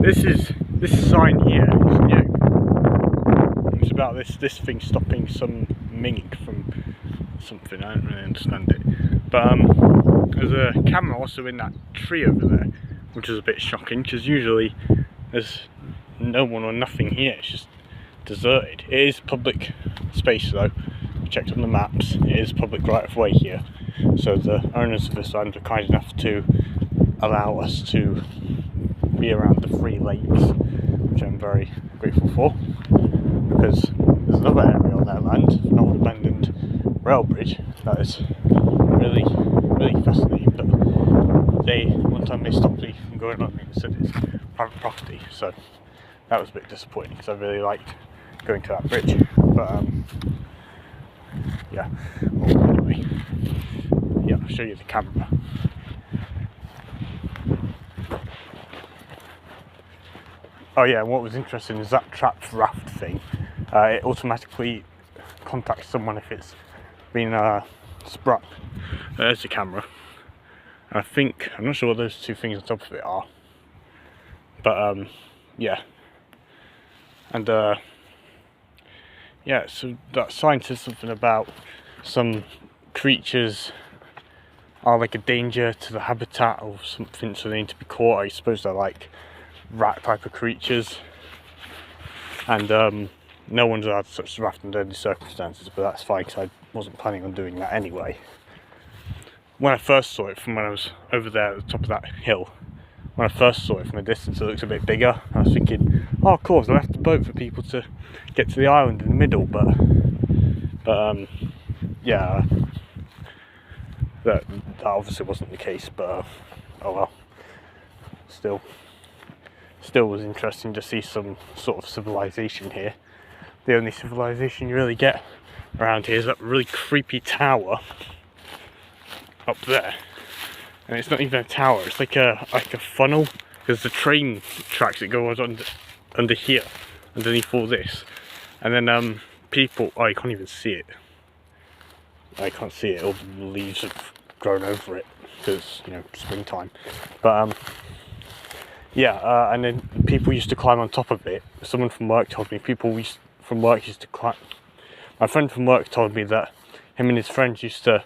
this sign here is new. It's about this thing stopping some mink from something. I don't really understand it. But there's a camera also in that tree over there, which is a bit shocking because usually there's no one or nothing here. It's just deserted. It is public space though. I checked on the maps. It is public right of way here. So the owners of this land were kind enough to allow us to be around the 3 lakes, which I'm very grateful for, because there's another area on their land, an old abandoned rail bridge, that is really fascinating, but one time they stopped me from going on it and said it's private property, so that was a bit disappointing because I really liked going to that bridge. But yeah, well, anyway, yeah, I'll show you the camera. Oh yeah, and what was interesting is that trapped raft thing. It automatically contacts someone if it's been sprung. There's the camera. I think, I'm not sure what those 2 things on top of it are, but yeah. And yeah, so that sign says something about some creatures are like a danger to the habitat or something, so they need to be caught. I suppose they're like rat type of creatures, and no one's allowed to touch the raft under any circumstances, but that's fine because I wasn't planning on doing that anyway. When I first saw it from when I was over there at the top of that hill, when I first saw it from a distance, it looked a bit bigger. I was thinking, oh, of course, I'll have to boat for people to get to the island in the middle, but yeah, that obviously wasn't the case, but oh well. Still was interesting to see some sort of civilization here. The only civilization you really get around here is that really creepy tower up there, and it's not even a tower, it's like a funnel, because the train tracks that go under here, underneath all this, and then people, oh, you can't even see it. I can't see it, all the leaves have grown over it because, you know, springtime. But yeah, and then people used to climb on top of it. Someone from work told me from work used to climb. My friend from work told me that him and his friends used to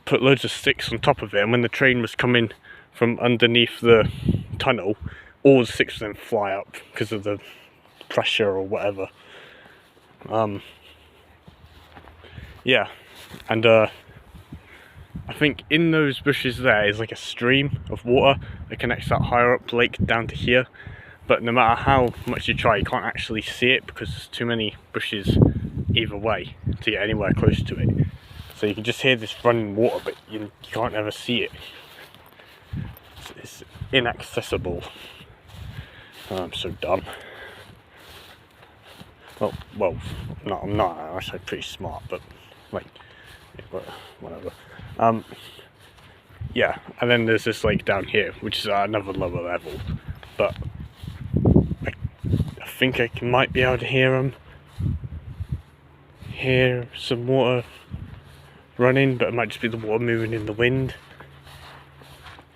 put loads of sticks on top of it, and when the train was coming from underneath the tunnel, all the sticks would then fly up because of the pressure or whatever. Yeah, and I think in those bushes there is like a stream of water that connects that higher up lake down to here, but no matter how much you try, you can't actually see it because there's too many bushes either way to get anywhere close to it. So you can just hear this running water, but you can't ever see it. It's inaccessible. Oh, I'm so dumb. Well, I'm not. I'm actually pretty smart, but like, whatever. Yeah, and then there's this lake down here, which is at another lower level, but I think I might be able to hear some water running, but it might just be the water moving in the wind,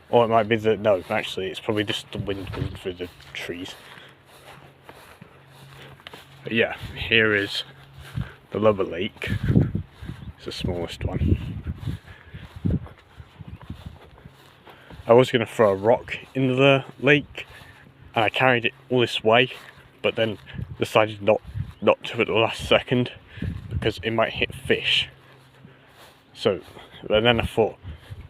or it might be no, actually it's probably just the wind moving through the trees. But yeah, here is the lower lake. It's the smallest one. I was going to throw a rock into the lake, and I carried it all this way, but then decided not to at the last second because it might hit fish. So, and then I thought,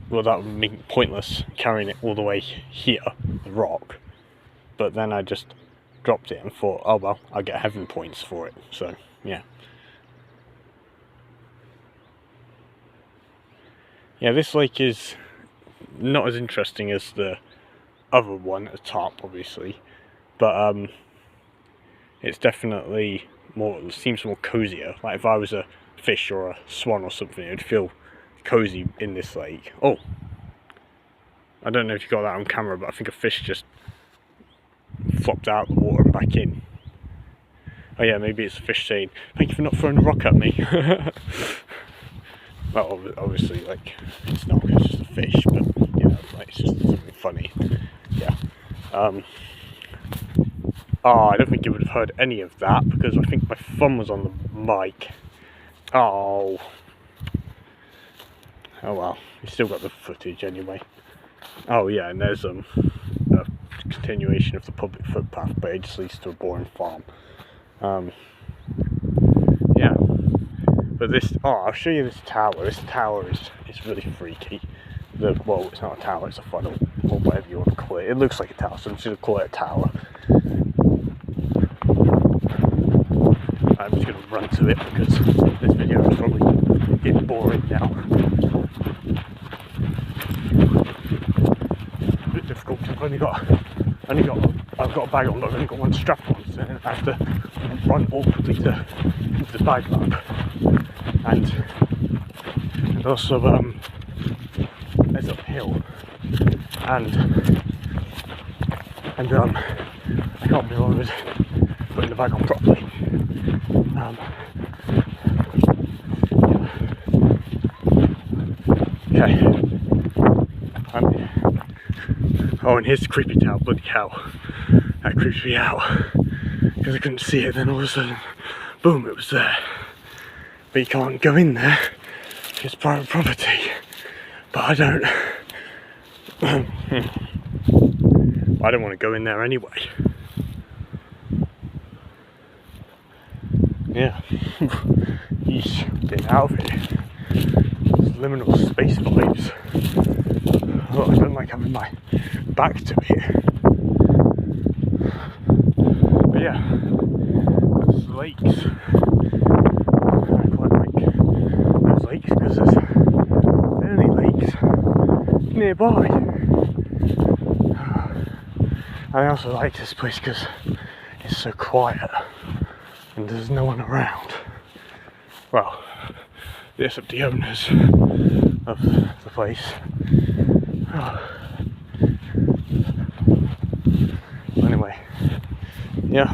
well, that would be pointless carrying it all the way here, the rock. But then I just dropped it and thought, oh well, I'll get heaven points for it. So, yeah. Yeah, this lake is not as interesting as the other one at the top, obviously, but it's definitely more, seems more cozier. Like if I was a fish or a swan or something, it would feel cozy in this lake. Oh, I don't know if you got that on camera, but I think a fish just flopped out of the water and back in. Oh yeah, maybe it's a fish saying, thank you for not throwing a rock at me. Well, obviously, like, it's not, it's just a fish, but, you know, like, it's just something funny. Yeah. Oh, I don't think you would have heard any of that because I think my thumb was on the mic. Oh. Oh well, you still got the footage anyway. Oh yeah, and there's a continuation of the public footpath, but it just leads to a boring farm. Yeah. But this, I'll show you this tower. This tower is really freaky. Well, it's not a tower, it's a funnel, or whatever you want to call it. It looks like a tower, so I'm just going to call it a tower. I'm just going to run to it because this video is probably getting boring now. A bit difficult because I've got a bag on, but I've only got one strap on, so I have to run awkwardly to the bag up. And also, it's uphill, and I can't be bothered putting the bag on properly. Okay. Oh, and here's the creepy tower. Bloody hell, that creeps me out because I couldn't see it. Then all of a sudden, boom, it was there. But you can't go in there. It's private property. But I don't want to go in there anyway. Yeah. Yeesh, getting out of here. Liminal space vibes. Oh, I don't like having my back to it. But yeah, that's lakes. I quite like those lakes because there's only lakes nearby. I also like this place because it's so quiet and there's no one around. Well, except the owners of the place. Anyway, yeah.